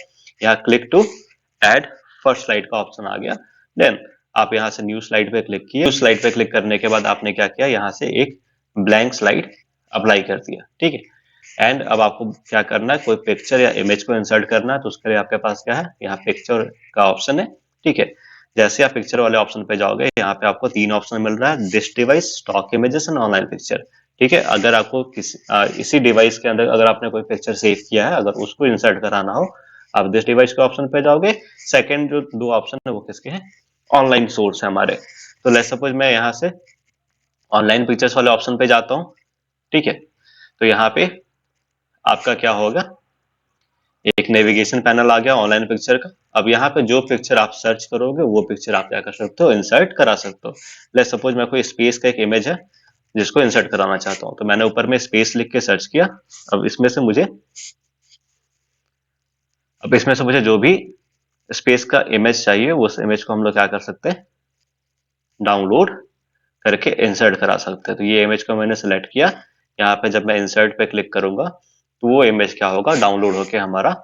यहाँ click to add first slide का ऑप्शन आ गया। देन आप यहाँ से न्यू स्लाइड पे क्लिक किए, उस स्लाइड पे क्लिक करने के बाद आपने क्या किया, यहाँ से एक ब्लैंक स्लाइड अप्लाई कर दिया। ठीक है, एंड अब आपको क्या करना है, कोई पिक्चर या इमेज को इंसर्ट करना है, तो उसके लिए आपके पास क्या है, यहाँ पिक्चर का ऑप्शन है। ठीक है, जैसे आप पिक्चर वाले ऑप्शन पे जाओगे, यहाँ पे आपको 3 ऑप्शन मिल रहा है, this device, stock images and online picture. ठीक है, अगर आपको इसी डिवाइस के अंदर अगर आपने कोई पिक्चर सेव किया है, अगर उसको इंसर्ट कराना हो, आप दिस डिवाइस के ऑप्शन पे जाओगे। सेकंड जो 2 ऑप्शन है वो किसके हैं, ऑनलाइन सोर्स है हमारे। तो लेट्स सपोज मैं यहाँ से ऑनलाइन पिक्चर्स वाले ऑप्शन पे जाता हूँ। ठीक है, तो यहाँ पे आपका क्या होगा, एक नेविगेशन पैनल आ गया ऑनलाइन पिक्चर का। अब यहाँ पे जो पिक्चर आप सर्च करोगे वो पिक्चर आप क्या कर सकते हो, इंसर्ट करा सकते हो। लेट्स सपोज मैं कोई स्पेस का एक इमेज है जिसको इंसर्ट कराना चाहता हूँ, तो मैंने ऊपर में स्पेस लिख के सर्च किया। अब इसमें से मुझे जो भी स्पेस का इमेज चाहिए उस इमेज को हम लोग क्या कर सकते हैं, डाउनलोड करके इंसर्ट करा सकते हैं। तो ये इमेज को मैंने सेलेक्ट किया, यहाँ पे जब मैं इंसर्ट पे क्लिक करूंगा तो वो इमेज क्या होगा, डाउनलोड होके हमारा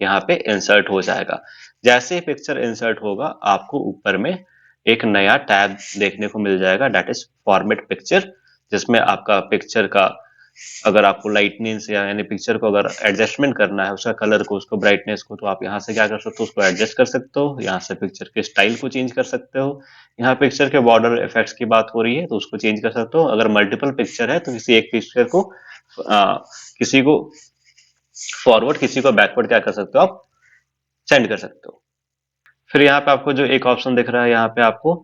यहाँ पे इंसर्ट हो जाएगा। जैसे ही पिक्चर इंसर्ट होगा आपको ऊपर में एक नया टैब देखने को मिल जाएगा, दैट इज फॉर्मेट पिक्चर, जिसमें आपका पिक्चर का अगर आपको लाइटनेस या यानी पिक्चर को अगर एडजस्टमेंट करना है, उसका कलर को, उसको ब्राइटनेस को, तो आप यहाँ से क्या कर सकते हो, उसको एडजस्ट कर सकते हो। यहाँ से पिक्चर के स्टाइल को चेंज कर सकते हो। यहाँ पिक्चर के बॉर्डर इफेक्ट्स की बात हो रही है तो उसको चेंज कर सकते हो। अगर मल्टीपल पिक्चर है तो किसी एक पिक्चर को किसी को फॉरवर्ड, किसी को बैकवर्ड क्या कर सकते हो, आप सेंड कर सकते हो। फिर यहाँ पे आपको जो एक ऑप्शन दिख रहा है, यहाँ पे आपको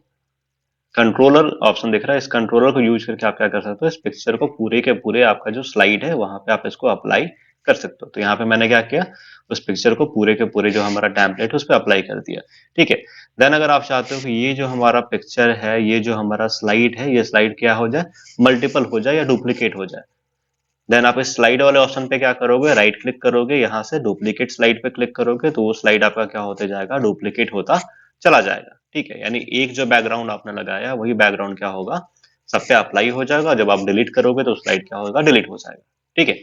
कंट्रोलर ऑप्शन दिख रहा है। इस कंट्रोलर को यूज करके आप क्या कर सकते हो, इस पिक्चर को पूरे के पूरे आपका जो स्लाइड है वहां पे आप इसको अप्लाई कर सकते हो। तो यहाँ पे मैंने क्या किया, उस पिक्चर को पूरे के पूरे जो हमारा टेम्पलेट है उस पर अप्लाई कर दिया। ठीक है। देन अगर आप चाहते हो कि ये जो हमारा पिक्चर है, ये जो हमारा स्लाइड है, ये स्लाइड क्या हो जाए, मल्टीपल हो जाए या डुप्लीकेट हो जाए, देन आप इस स्लाइड वाले ऑप्शन पे क्या करोगे, राइट क्लिक करोगे, यहाँ से डुप्लीकेट स्लाइड पे क्लिक करोगे तो वो स्लाइड आपका क्या होते जाएगा, डुप्लीकेट होता चला जाएगा। ठीक है। यानी एक जो बैकग्राउंड आपने लगाया वही बैकग्राउंड क्या होगा, सब पे अप्लाई हो जाएगा। जब आप डिलीट करोगे तो स्लाइड क्या होगा, डिलीट हो जाएगा। ठीक है।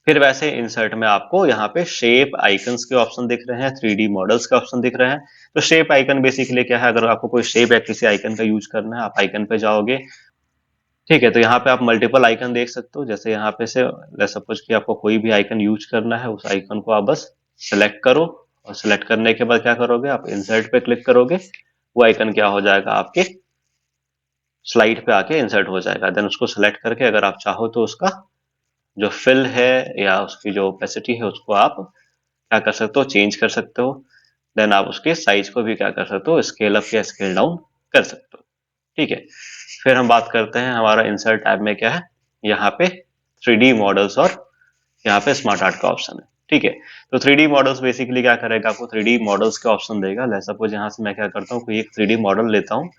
फिर वैसे इंसर्ट में आपको यहाँ पे शेप आइकन्स के ऑप्शन दिख रहे हैं, 3D मॉडल्स के ऑप्शन दिख रहे हैं। तो शेप आइकन बेसिकली क्या है, अगर आपको कोई शेप या किसी आइकन का यूज करना है, आप आइकन पे जाओगे। ठीक है। तो यहाँ पे आप मल्टीपल आइकन देख सकते हो। जैसे यहाँ पे से सपोज कि आपको कोई भी आइकन यूज करना है, उस आइकन को आप बस सिलेक्ट करो और सिलेक्ट करने के बाद क्या करोगे, आप इंसर्ट पे क्लिक करोगे, वो आइकन क्या हो जाएगा, आपके स्लाइड पे आके इंसर्ट हो जाएगा। देन उसको सिलेक्ट करके अगर आप चाहो तो उसका जो फिल है या उसकी जो ओपेसिटी है उसको आप क्या कर सकते हो, चेंज कर सकते हो। देन आप उसके साइज को भी क्या कर सकते हो, स्केल अप या स्केल डाउन कर सकते हो। ठीक है। फिर हम बात करते हैं हमारा इंसर्ट टैब में क्या है, यहाँ पे 3D मॉडल्स और यहाँ पे स्मार्ट आर्ट का ऑप्शन है। ठीक है। तो 3D मॉडल्स बेसिकली क्या करेगा, आपको 3D मॉडल्स के ऑप्शन देगा। लेट्स सपोज यहाँ से मैं क्या करता हूँ, कोई एक 3D मॉडल लेता हूँ,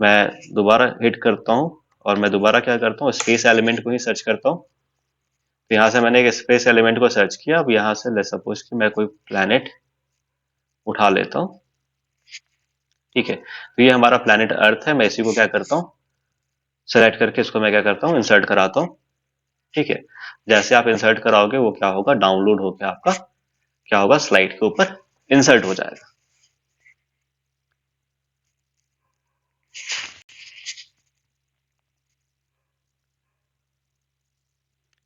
मैं दोबारा हिट करता हूँ और मैं दोबारा क्या करता हूँ, स्पेस एलिमेंट को ही सर्च करता हूँ। तो यहाँ से मैंने एक स्पेस एलिमेंट को सर्च किया। अब यहाँ से लेट्स सपोज कि मैं कोई प्लैनेट उठा लेता हूँ। ठीक है। तो ये हमारा प्लैनेट अर्थ है। मैं इसी को क्या करता हूँ, सेलेक्ट करके इसको मैं क्या करता हूँ, इंसर्ट कराता हूँ। ठीक है। जैसे आप इंसर्ट कराओगे वो क्या होगा, डाउनलोड होकर आपका क्या होगा, स्लाइड के ऊपर इंसर्ट हो जाएगा।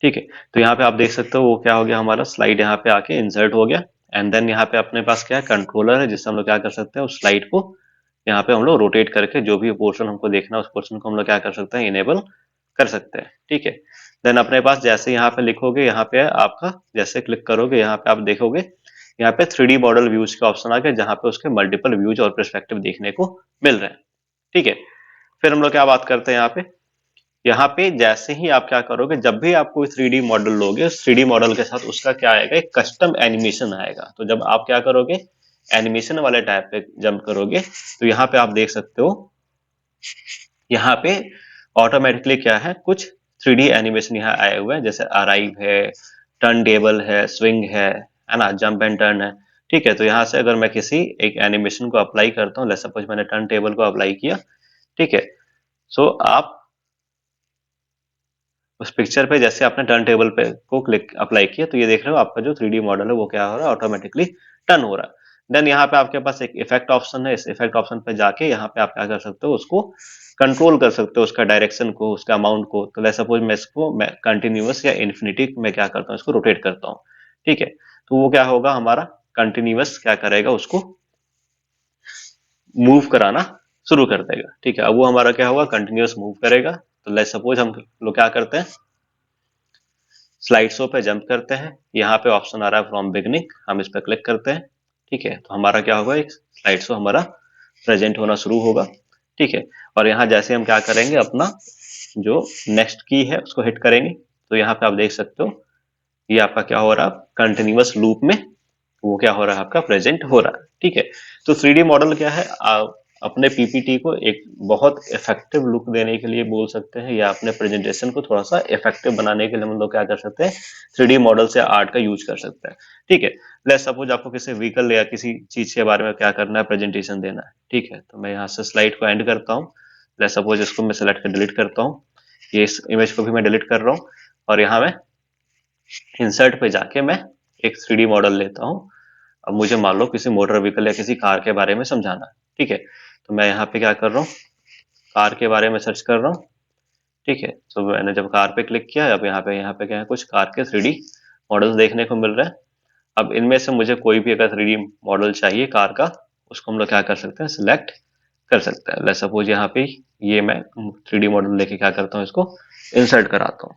ठीक है। तो यहाँ पे आप देख सकते हो वो क्या हो गया, हमारा स्लाइड यहाँ पे आके इंसर्ट हो गया। एंड देन यहाँ पे अपने पास क्या है, कंट्रोलर है, जिससे हम लोग क्या कर सकते हैं, उस स्लाइड को यहाँ पे हम लोग रोटेट करके जो भी पोर्शन हमको देखना है उस पोर्शन को हम लोग क्या कर सकते हैं, इनेबल कर सकते हैं। ठीक है। देन अपने पास जैसे यहाँ पे लिखोगे, यहाँ पे आपका जैसे क्लिक करोगे यहाँ पे आप देखोगे यहाँ पे 3D मॉडल व्यूज का ऑप्शन आ गया, जहाँ पे उसके मल्टीपल व्यूज और पर्सपेक्टिव देखने को मिल रहे हैं। ठीक है। फिर हम लोग क्या बात करते हैं यहाँ पे जैसे ही आप क्या करोगे, जब भी आप कोई 3D मॉडल लोगे, उस 3D मॉडल के साथ उसका क्या आएगा, एक कस्टम एनिमेशन आएगा। तो जब आप क्या करोगे, एनिमेशन वाले टैब पे जंप करोगे तो यहाँ पे आप देख सकते हो, यहाँ पे ऑटोमेटिकली क्या है, कुछ 3D एनिमेशन यहाँ आए हुए हैं, जैसे अराइव है, टर्न टेबल है, स्विंग है ना, जंप एंड टर्न है। ठीक है। तो यहाँ से अगर मैं किसी एक एनिमेशन को अप्लाई करता हूँ, लेट्स सपोज मैंने टर्न टेबल को अप्लाई किया। ठीक है। सो आप उस पिक्चर पे जैसे आपने टर्न टेबल पे को क्लिक अप्लाई किया तो ये देख रहे हो आपका जो 3D मॉडल है वो क्या हो रहा है, ऑटोमेटिकली टर्न हो रहा है। देन यहाँ पे आपके पास एक इफेक्ट ऑप्शन है। इस इफेक्ट ऑप्शन पे जाके यहाँ पे आप क्या कर सकते हो, उसको कंट्रोल कर सकते हो, उसका डायरेक्शन को, उसका अमाउंट को। तो लेट्स सपोज मैं कंटिन्यूअस या इन्फिनिटी में क्या करता हूँ, इसको रोटेट करता हूँ। ठीक है। तो वो क्या होगा, हमारा कंटिन्यूअस क्या करेगा, उसको मूव कराना शुरू कर देगा। ठीक है। अब वो हमारा क्या होगा, कंटिन्यूअस मूव करेगा। तो लेट्स सपोज हम लोग क्या करते हैं, स्लाइड शो पे जंप करते हैं। यहाँ पे ऑप्शन आ रहा है फ्रॉम बिगनिंग, हम इस पर क्लिक करते हैं। ठीक है। तो हमारा क्या होगा, एक स्लाइड शो हमारा प्रेजेंट होना शुरू होगा। ठीक है। और यहाँ जैसे हम क्या करेंगे, अपना जो नेक्स्ट की है उसको हिट करेंगे तो यहाँ पे आप देख सकते हो ये आपका क्या हो रहा है, कंटिन्यूअस लूप में वो क्या हो रहा है, आपका प्रेजेंट हो रहा है। ठीक है। तो 3D मॉडल क्या है, अपने पीपीटी को एक बहुत इफेक्टिव लुक देने के लिए बोल सकते हैं, या अपने प्रेजेंटेशन को थोड़ा सा इफेक्टिव बनाने के लिए हम लोग क्या कर सकते हैं, 3D मॉडल से आर्ट का यूज कर सकते हैं। ठीक है। लेट्स सपोज आपको किसी व्हीकल या किसी चीज के बारे में क्या करना है, प्रेजेंटेशन देना है। ठीक है। तो मैं यहाँ से स्लाइड को एंड करता हूँ। लेट्स सपोज इसको मैं सेलेक्ट कर डिलीट करता हूँ, ये इस इमेज को भी मैं डिलीट कर रहा हूँ, और यहाँ मैं इंसर्ट पे जाके मैं एक 3D मॉडल लेता हूँ। अब मुझे मान लो किसी मोटर व्हीकल या किसी कार के बारे में समझाना है। ठीक है। तो मैं यहाँ पे क्या कर रहा हूँ, कार के बारे में सर्च कर रहा हूँ। ठीक है। तो मैंने जब कार पे क्लिक किया, अब यहाँ पे क्या है, कुछ कार के 3D मॉडल्स देखने को मिल रहे हैं। अब इनमें से मुझे कोई भी अगर 3D मॉडल चाहिए कार का, उसको हम लोग क्या कर सकते हैं, सिलेक्ट कर सकते हैं। लेट्स सपोज यहाँ पे ये मैं 3D मॉडल लेके क्या करता हूँ, इसको इंसर्ट कराता हूँ।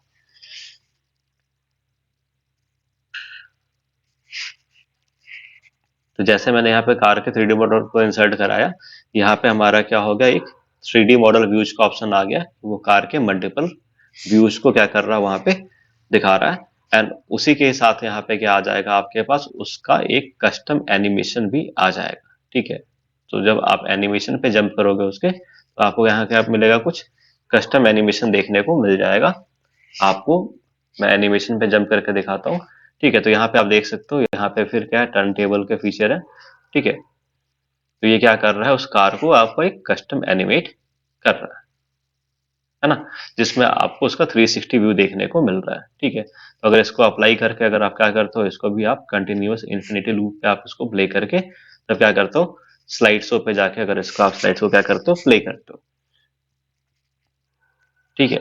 तो जैसे मैंने यहाँ पे कार के 3D मॉडल को इंसर्ट कराया, यहाँ पे हमारा क्या हो गया, एक 3D मॉडल व्यूज का ऑप्शन आ गया। वो कार के मल्टीपल व्यूज को क्या कर रहा है, वहां पे दिखा रहा है। एंड उसी के साथ यहाँ पे क्या आ जाएगा आपके पास, उसका एक कस्टम एनिमेशन भी आ जाएगा। ठीक है। तो जब आप एनिमेशन पे जंप करोगे उसके, तो आपको यहाँ क्या मिलेगा, कुछ कस्टम एनिमेशन देखने को मिल जाएगा आपको। मैं एनिमेशन पे जंप करके दिखाता हूँ। ठीक है। तो यहाँ पे आप देख सकते हो, यहाँ पे फिर क्या है, टर्न टेबल के फीचर है। ठीक है। तो ये क्या कर रहा है, उस कार को आपको एक कस्टम एनिमेट कर रहा है ना, जिसमें आपको उसका 360 व्यू देखने को मिल रहा है। ठीक है। तो अगर इसको अप्लाई करके अगर आप क्या करते हो, इसको भी आप कंटिन्यूअस इन्फिनिटी लूप पे आप इसको प्ले करके तब क्या करते हो, स्लाइड शो पे जाके अगर इसको आप स्लाइड शो क्या करते हो, प्ले करते हो। ठीक है।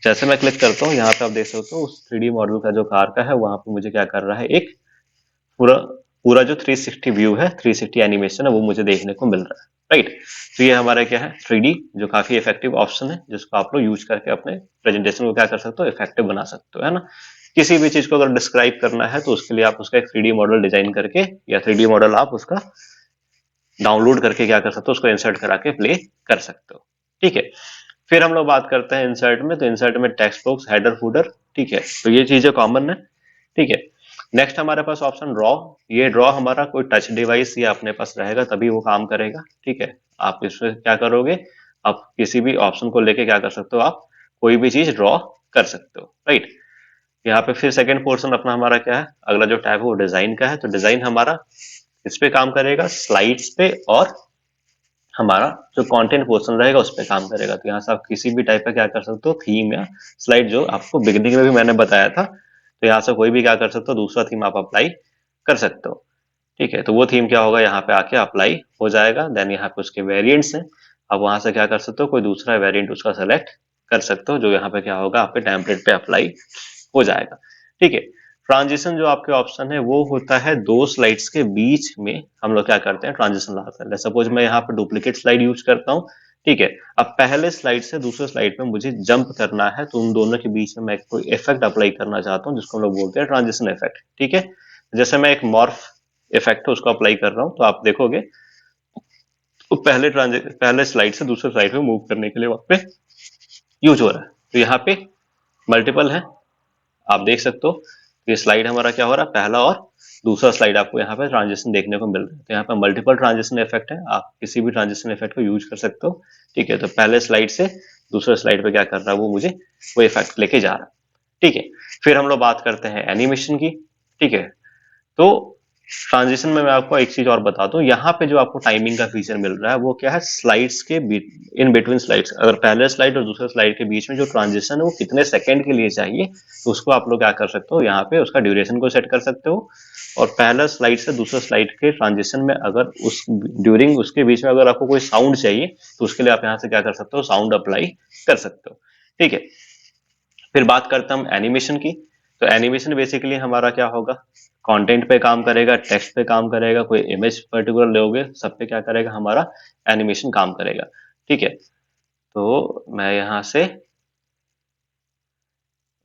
जैसे मैं क्लिक करता हूँ, यहाँ पे आप देख सकते हो उस 3D मॉडल का जो कार का है, वहां पे मुझे क्या कर रहा है, एक पूरा पूरा जो 360 व्यू है, 360 एनिमेशन है, वो मुझे देखने को मिल रहा है। राइट। तो ये हमारा क्या है, 3D जो काफी इफेक्टिव ऑप्शन है, जिसको आप लोग यूज करके अपने प्रेजेंटेशन को क्या कर सकते हो, इफेक्टिव बना सकते हो, है ना। किसी भी चीज को अगर डिस्क्राइब करना है, तो उसके लिए आप उसका एक 3D मॉडल डिजाइन करके, या 3D मॉडल आप उसका डाउनलोड करके क्या कर सकते हो, उसको इंसर्ट करा के प्ले कर सकते हो। ठीक है। फिर हम लोग बात करते हैं इंसर्ट में। तो इंसर्ट में टेक्स्ट बॉक्स, हेडर, फूटर। ठीक है। तो ये चीजें कॉमन है। ठीक है। नेक्स्ट हमारे पास ऑप्शन ड्रॉ। ये ड्रॉ हमारा कोई टच डिवाइस या अपने पास रहेगा तभी वो काम करेगा। ठीक है। आप इसमें क्या करोगे, आप किसी भी ऑप्शन को लेके क्या कर सकते हो, आप कोई भी चीज ड्रॉ कर सकते हो। राइट। यहाँ पे फिर सेकंड पोर्शन अपना हमारा क्या है, अगला जो टैब है वो डिजाइन का है। तो डिजाइन हमारा इस पे काम करेगा, स्लाइड्स पे, और हमारा जो कंटेंट पोर्शन रहेगा उस पे काम करेगा। तो यहाँ से आप किसी भी टाइप का क्या कर सकते हो, थीम या स्लाइड, जो आपको बिगनिंग में भी मैंने बताया था, तो यहाँ से कोई भी क्या कर सकते हो, दूसरा थीम आप अप्लाई कर सकते हो। ठीक है। तो वो थीम क्या होगा, यहाँ पे आके अप्लाई हो जाएगा। देन यहाँ पे उसके वेरिएंट्स हैं, आप वहां से क्या कर सकते हो, कोई दूसरा वेरिएंट उसका सेलेक्ट कर सकते हो, जो यहाँ पे क्या होगा, आपके टेम्पलेट पे अप्लाई हो जाएगा। ठीक है। ट्रांजिशन जो आपके ऑप्शन है, वो होता है दो स्लाइड्स के बीच में हम लोग क्या करते हैं, ट्रांजिशन लाते हैं। सपोज मैं यहाँ पे डुप्लीकेट स्लाइड यूज करता हूँ। ठीक है। अब पहले स्लाइड से दूसरे स्लाइड पे मुझे जंप करना है, तो उन दोनों के बीच में मैं कोई इफेक्ट अप्लाई करना चाहता हूँ, जिसको हम लोग बोलते हैं ट्रांजिशन इफेक्ट। ठीक है। जैसे मैं एक मॉर्फ इफेक्ट है उसको अप्लाई कर रहा हूँ, तो आप देखोगे तो पहले स्लाइड से दूसरे स्लाइड पे मूव करने के लिए वहां पे यूज हो रहा है। तो यहाँ पे मल्टीपल है, आप देख सकते हो। ये स्लाइड हमारा क्या हो रहा है, पहला और दूसरा स्लाइड आपको यहाँ पे ट्रांजिशन देखने को मिल रहा है। तो यहाँ पे मल्टीपल ट्रांजिशन इफेक्ट है, आप किसी भी ट्रांजिशन इफेक्ट को यूज कर सकते हो। ठीक है। तो पहले स्लाइड से दूसरे स्लाइड पे क्या कर रहा है, वो मुझे वो इफेक्ट लेके जा रहा है। ठीक है। फिर हम लोग बात करते हैं एनिमेशन की। ठीक है। तो ट्रांजिशन में मैं आपको एक चीज और बता दूं, यहाँ पे जो आपको टाइमिंग का फीचर मिल रहा है, वो क्या है, स्लाइड्स के इन बिटवीन स्लाइड्स, अगर पहले स्लाइड और दूसरे स्लाइड के बीच में जो ट्रांजिशन है वो कितने सेकंड के लिए चाहिए, तो उसको आप लोग क्या कर सकते हो, यहाँ पे उसका ड्यूरेशन को सेट कर सकते हो। और पहला स्लाइड से दूसरे स्लाइड के ट्रांजिशन में अगर उस ड्यूरिंग उसके बीच में अगर आपको कोई साउंड चाहिए, तो उसके लिए आप यहाँ से क्या कर सकते हो, साउंड अप्लाई कर सकते हो। ठीक है। फिर बात करते हैं हम एनिमेशन की। तो एनिमेशन बेसिकली हमारा क्या होगा, कंटेंट पे काम करेगा, टेक्स्ट पे काम करेगा, कोई इमेज पर्टिकुलर लोगे, सब पे क्या करेगा, हमारा एनिमेशन काम करेगा। ठीक है। तो मैं यहाँ से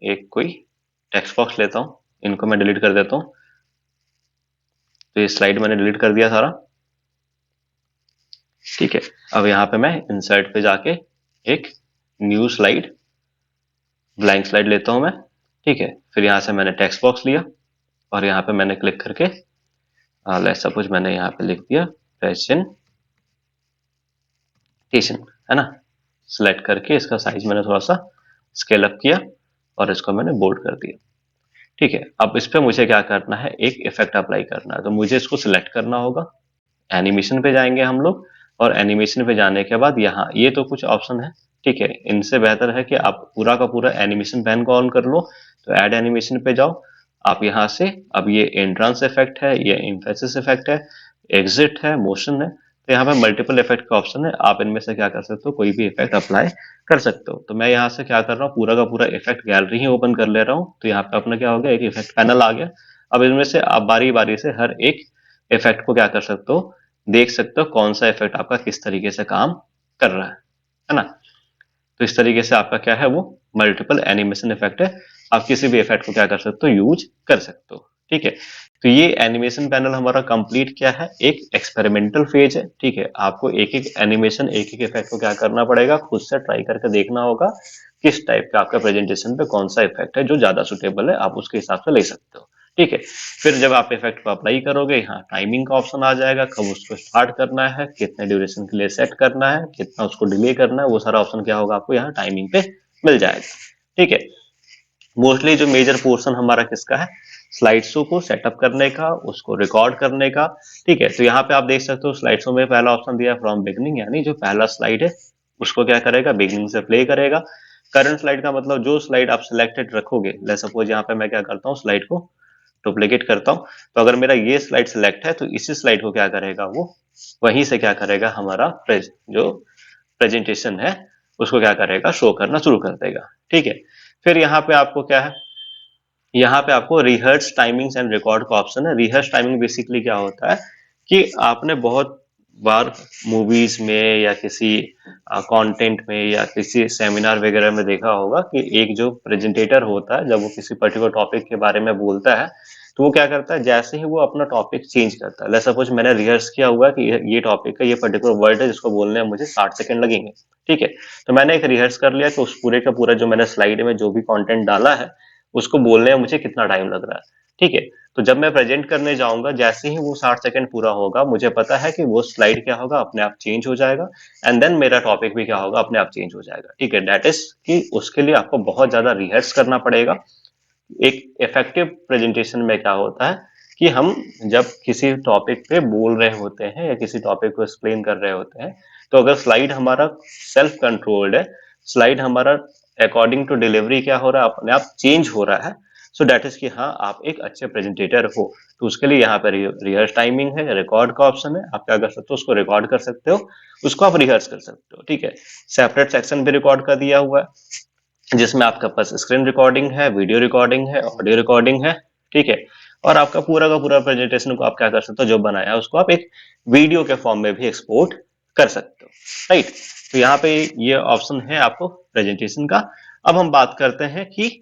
एक कोई टेक्स्ट बॉक्स लेता हूँ, इनको मैं डिलीट कर देता हूँ। तो ये स्लाइड मैंने डिलीट कर दिया सारा। ठीक है। अब यहाँ पे मैं इंसर्ट पे जाके एक न्यू स्लाइड, ब्लैंक स्लाइड लेता हूँ मैं। ठीक है। फिर यहाँ से मैंने टेक्स्ट बॉक्स लिया, और यहाँ पे मैंने क्लिक करके लेट्स सपोज मैंने यहाँ पे लिख दिया प्रेजेंटेशन, है ना। सिलेक्ट करके इसका साइज मैंने थोड़ा सा स्केल अप किया, और इसको मैंने बोल्ड कर दिया। ठीक है। अब इस पे मुझे क्या करना है, एक इफेक्ट अप्लाई करना है। तो मुझे इसको सिलेक्ट करना होगा, एनिमेशन पे जाएंगे हम लोग, और एनिमेशन पे जाने के बाद यहाँ ये तो कुछ ऑप्शन है। ठीक है। इनसे बेहतर है कि आप पूरा का पूरा एनिमेशन पैन को ऑन कर लो। तो ऐड एनिमेशन पे जाओ, आप यहाँ से अब ये एंट्रांस इफेक्ट है, ये इम्फेसिस इफेक्ट है, एग्जिट है, मोशन है। तो यहाँ पे मल्टीपल इफेक्ट का ऑप्शन है, आप इनमें से क्या कर सकते हो, कोई भी इफेक्ट अप्लाई कर सकते हो। तो मैं यहाँ से क्या कर रहा हूँ, पूरा का पूरा इफेक्ट गैलरी ही ओपन कर ले रहा हूँ। तो यहाँ पे अपना क्या हो गया, एक इफेक्ट पैनल आ गया। अब इनमें से आप बारी बारी से हर एक इफेक्ट को क्या कर सकते हो, देख सकते हो कौन सा इफेक्ट आपका किस तरीके से काम कर रहा है ना। तो इस तरीके से आपका क्या है, वो मल्टीपल एनिमेशन इफेक्ट है। आप किसी भी इफेक्ट को क्या कर सकते हो, यूज कर सकते हो। ठीक है, तो ये एनिमेशन पैनल हमारा कंप्लीट क्या है, एक एक्सपेरिमेंटल फेज है। ठीक है, आपको एक एक एनिमेशन, एक एक इफेक्ट को क्या करना पड़ेगा, खुद से ट्राई करके देखना होगा किस टाइप का आपका प्रेजेंटेशन पे कौन सा इफेक्ट है जो ज्यादा सुटेबल है, आप उसके हिसाब से ले सकते हो। ठीक है, फिर जब आप इफेक्ट को अप्लाई करोगे, यहाँ टाइमिंग का ऑप्शन आ जाएगा, कब उसको स्टार्ट करना है, कितने ड्यूरेशन के लिए सेट करना है, कितना उसको डिले करना है, वो सारा ऑप्शन क्या होगा आपको यहाँ टाइमिंग पे मिल जाएगा। ठीक है, मोस्टली जो मेजर पोर्शन हमारा किसका है, स्लाइड शो को सेटअप करने का, उसको रिकॉर्ड करने का। ठीक है, तो यहाँ पे आप देख सकते हो स्लाइड शो में पहला ऑप्शन दिया फ्रॉम बिगनिंग, यानी जो पहला स्लाइड है उसको क्या करेगा, बिगनिंग से प्ले करेगा। करंट स्लाइड का मतलब जो स्लाइड आप सिलेक्टेड रखोगे, लेट्स सपोज यहाँ पे मैं क्या करता हूँ, स्लाइड को डुप्लीकेट करता हूँ, तो अगर मेरा ये स्लाइड सिलेक्ट है तो इसी स्लाइड को क्या करेगा, वो वहीं से क्या करेगा, हमारा जो प्रेजेंटेशन है उसको क्या करेगा, शो करना शुरू कर देगा। ठीक है, फिर यहाँ पे आपको क्या है, यहाँ पे आपको रिहर्स टाइमिंग्स एंड रिकॉर्ड का ऑप्शन है। रिहर्स टाइमिंग बेसिकली क्या होता है कि आपने बहुत बार मूवीज में या किसी कंटेंट में या किसी सेमिनार वगैरह में देखा होगा कि एक जो प्रेजेंटेटर होता है, जब वो किसी पर्टिकुलर टॉपिक के बारे में बोलता है, तो वो क्या करता है, जैसे ही वो अपना टॉपिक चेंज करता है, लेट्स सपोज मैंने रिहर्स किया हुआ कि ये टॉपिक का ये पर्टिकुलर वर्ड है जिसको बोलने में मुझे 60 सेकंड लगेंगे। ठीक है, तो मैंने एक रिहर्स कर लिया कि उस पूरे का पूरा जो मैंने स्लाइड में जो भी कंटेंट डाला है उसको बोलने में मुझे कितना टाइम लग रहा है। ठीक है, तो जब मैं प्रेजेंट करने जाऊंगा, जैसे ही वो 60 सेकंड पूरा होगा, मुझे पता है कि वो स्लाइड क्या होगा, अपने आप चेंज हो जाएगा, एंड देन मेरा टॉपिक भी क्या होगा, अपने आप चेंज हो जाएगा। ठीक है, दैट इज कि उसके लिए आपको बहुत ज्यादा रिहर्स करना पड़ेगा। एक इफेक्टिव प्रेजेंटेशन में क्या होता है कि हम जब किसी टॉपिक पे बोल रहे होते हैं या किसी टॉपिक को एक्सप्लेन कर रहे होते हैं, तो अगर स्लाइड हमारा सेल्फ कंट्रोल्ड है, स्लाइड हमारा अकॉर्डिंग टू डिलीवरी क्या हो रहा है, अपने आप चेंज हो रहा है, सो दैट इज कि हाँ आप एक अच्छे प्रेजेंटेटर हो। तो उसके लिए यहाँ पे रिहर्स टाइमिंग है, रिकॉर्ड का ऑप्शन है, आप क्या कर सकते हो, उसको रिकॉर्ड कर सकते हो, उसको आप रिहर्स कर सकते हो। ठीक है, सेपरेट सेक्शन भी रिकॉर्ड कर दिया हुआ है जिसमें आपका पास स्क्रीन रिकॉर्डिंग है, वीडियो रिकॉर्डिंग है, ऑडियो रिकॉर्डिंग है। ठीक है, और आपका पूरा का पूरा प्रेजेंटेशन को आप क्या कर सकते हो, जो बनाया है उसको आप एक वीडियो के फॉर्म में भी एक्सपोर्ट कर सकते हो। राइट, तो यहाँ पे ये ऑप्शन है आपको प्रेजेंटेशन का। अब हम बात करते हैं कि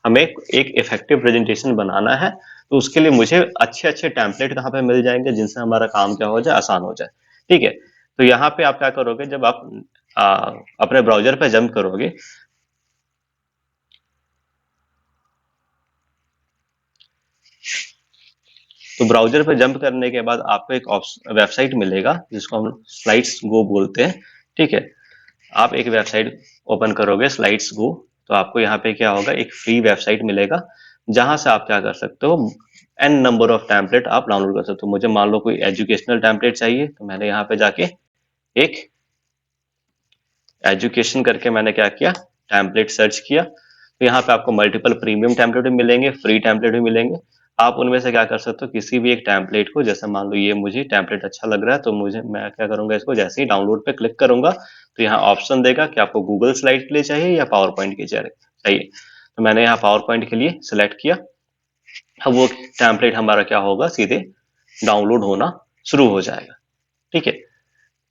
हमें एक इफेक्टिव प्रेजेंटेशन बनाना है, तो उसके लिए मुझे अच्छे अच्छे टेम्पलेट कहाँ पे मिल जाएंगे जिनसे हमारा काम क्या हो जाए, आसान हो जाए। ठीक है, तो यहाँ पे आप क्या करोगे, जब आप अपने ब्राउजर पे जंप करोगे, तो ब्राउजर पे जंप करने के बाद आपको एक वेबसाइट मिलेगा जिसको हम स्लाइड्स गो बोलते हैं। ठीक है, आप एक वेबसाइट ओपन करोगे स्लाइड्स गो, तो आपको यहाँ पे क्या होगा, एक फ्री वेबसाइट मिलेगा जहां से आप क्या कर सकते हो, एन नंबर ऑफ टेम्पलेट आप डाउनलोड कर सकते हो। मुझे मान लो कोई एजुकेशनल टेम्पलेट चाहिए, तो मैंने यहाँ पे जाके एक एजुकेशन करके मैंने क्या किया, टेम्पलेट सर्च किया। तो यहाँ पे आपको मल्टीपल प्रीमियम टेम्पलेट भी मिलेंगे, फ्री टेम्पलेट भी मिलेंगे। आप उनमें से क्या कर सकते हो, किसी भी एक टेम्पलेट को, जैसे मान लो ये मुझे टेम्पलेट अच्छा लग रहा है, तो मैं क्या करूंगा, इसको जैसे ही डाउनलोड पे क्लिक करूंगा तो यहाँ ऑप्शन देगा कि आपको गूगल स्लाइड के लिए चाहिए या पावर पॉइंट के चाहिए। तो मैंने यहाँ पावर पॉइंट के लिए सिलेक्ट किया। अब वो टेम्पलेट हमारा क्या होगा, सीधे डाउनलोड होना शुरू हो जाएगा। ठीक है,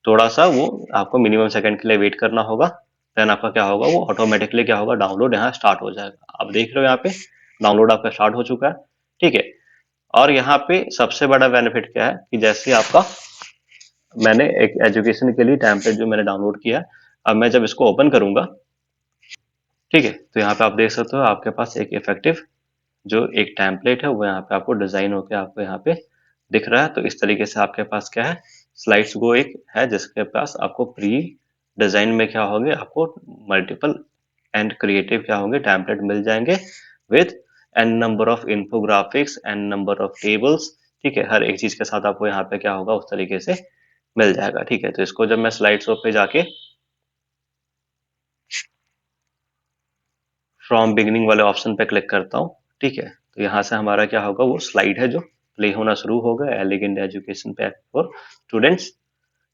थोड़ा सा वो आपको मिनिमम सेकंड के लिए वेट करना होगा, देन आपका क्या होगा, वो ऑटोमेटिकली क्या होगा, डाउनलोड यहाँ स्टार्ट हो जाएगा। आप देख रहे हो यहाँ पे डाउनलोड आपका स्टार्ट हो चुका है। ठीक है, और यहाँ पे सबसे बड़ा बेनिफिट क्या है कि जैसे आपका, मैंने एक एजुकेशन के लिए टेम्पलेट जो मैंने डाउनलोड किया, अब मैं जब इसको ओपन करूंगा, ठीक है, तो यहाँ पे आप देख सकते हो आपके पास एक इफेक्टिव जो एक टेम्पलेट है वो यहाँ पे आपको डिजाइन होकर आपको यहाँ पे दिख रहा है। तो इस तरीके से आपके पास क्या है, स्लाइड्स गो एक है जिसके पास आपको प्री डिजाइन में क्या होंगे, आपको मल्टीपल एंड क्रिएटिव क्या होंगे, टेम्पलेट मिल जाएंगे with n number of infographics, n number of tables. ठीक है, हर एक चीज के साथ आपको यहाँ पे क्या होगा, उस तरीके से मिल जाएगा। ठीक है, तो इसको जब मैं स्लाइड शो पे जाके फ्रॉम बिगिनिंग वाले ऑप्शन पे क्लिक करता हूँ, ठीक है, तो यहाँ से हमारा क्या होगा, वो स्लाइड है जो प्ले होना शुरू होगा, elegant education pack for students.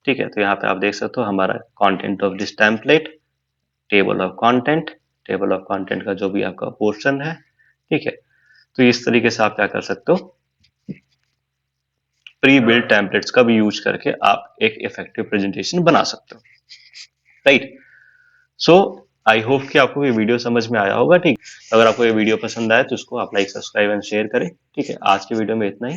ठीक है, तो यहाँ पे आप देख सकते हो हमारा content of this template, table of content, table of content का जो भी आपका पोर्शन है, ठीक है। तो इस तरीके से आप क्या कर सकते हो, प्री बिल्ड टेम्पलेट्स का भी यूज करके आप एक इफेक्टिव प्रेजेंटेशन बना सकते हो, राइट। सो आई होप कि आपको ये वीडियो समझ में आया होगा, ठीक। अगर आपको ये वीडियो पसंद आए तो इसको आप लाइक, सब्सक्राइब एंड शेयर करें, ठीक है। आज की वीडियो में इतना ही।